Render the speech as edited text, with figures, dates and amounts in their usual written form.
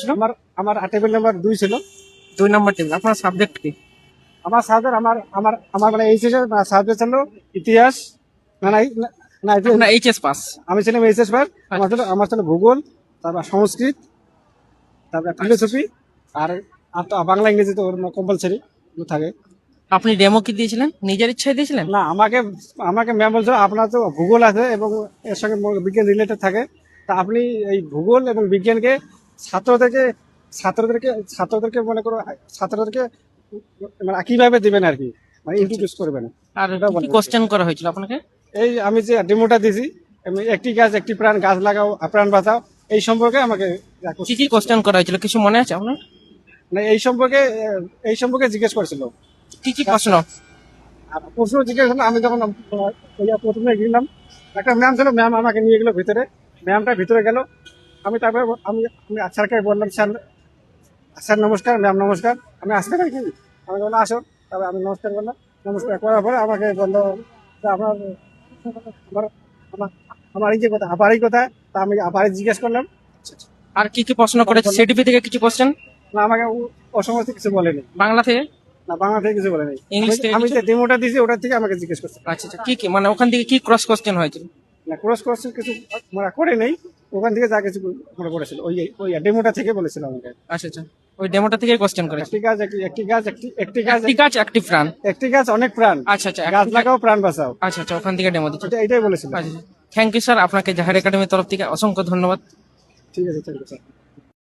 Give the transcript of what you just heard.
ছিল? আমার আমার টেবিল নাম্বার 2 ছিল। 2 নম্বর টেবিল। আপনার সাবজেক্ট কি? আমার সাবজেক্ট আমার আমার আমার মানে এইচএস এর সাবজেক্ট ছিল ইতিহাস। না না না না, আপনার এইচএস পাস। আমি ছিলাম এইচএস পাস। আমার ছিল ভূগোল, তারপর সংস্কৃত, তারপর ফিলোসফি, আর আর তো বাংলা ইংরেজি তো কম্পালসারি থাকে। আপনি ডেমো কি দিয়েছিলেন? নিজের ইচ্ছায় দিয়েছিলেন? না, আমাকে আমাকে ম্যাম বলছিল আপনার তো ভূগোল আছে এবং এর সঙ্গে বিজ্ঞান রিলেটেড থাকে, তা আপনি এই ভূগোল এবং বিজ্ঞানকে ছাত্রদেরকে ছাত্রদেরকে ছাত্রদেরকে মনে করো ছাত্রদেরকে মানে কিভাবে দিবেন আর কি, মানে ইন্ট্রোডিউস করবেন। আর এটাও কি বলে কোশ্চেন করা হয়েছিল আপনাকে? এই আমি যে ডেমোটা দিছি, একটি গাছ একটি প্রাণ, গাছ লাগাও প্রাণ বাঁচাও, এই সম্পর্কে আমাকে কি কি কোশ্চেন করা হয়েছিল কিছু মনে আছে আপনার? মানে এই সম্পর্কে জিজ্ঞেস করেছিল। কি কি প্রশ্ন? আর প্রশ্ন জিজ্ঞেস করলো, আমি যখন প্রথমে গেলাম, একটা ম্যাম ছিল, ম্যাম আমাকে নিয়ে গেলো ভিতরে। ম্যামটা ভিতরে গেল, আমি তারপরে আমি আমি স্যারকে বললাম, স্যার স্যার নমস্কার, ম্যাম নমস্কার, আমি আসতে পারি কি? আমি বললাম আসো। তারপরে আমি নমস্কার করলাম। নমস্কার করার পরে আমাকে বললো যে আপনার আমার আমার আমার এই যে কথা আপারই কোথায়, তা আমি আপারে জিজ্ঞেস করলাম। আর কি কি প্রশ্ন করেছে? সিডিপি থেকে কিছু কোশ্চেন? না, আমাকে অসমস্ত কিছু বলেনি। বাংলা থেকে? না, বাংলা থেকে কিছু বলেনি। ইংলিশ থেকে আমি কিছু? যে ডেমোটা দিয়েছি ওটার থেকে আমাকে জিজ্ঞেস করছে। আচ্ছা আচ্ছা, কি কি মানে ওখান থেকে কি ক্রস কোশ্চেন হয়েছিল? না, ক্রস কোর্স কিছু মানে করে নেই, ওখান থেকে যা কিছু মনে করেছিল ওই ওই ডেমোটা থেকে বলেছিল আমাকে। আচ্ছা আচ্ছা, ওই ডেমোটা থেকে কোশ্চেন করেছে। একটি গাছ একটি গাছ একটি প্রাণ। একটি গাছ অনেক প্রাণ, আচ্ছা আচ্ছা, গাছ লাগাও প্রাণ বাঁচাও। আচ্ছা আচ্ছা, ওখান থেকে ডেমো দিচ্ছে। এটাই বলেছিল। আচ্ছা, থ্যাংক ইউ স্যার, আপনাকে জাহার একাডেমির তরফ থেকে অসংখ্য ধন্যবাদ। ঠিক আছে, থ্যাংক ইউ স্যার।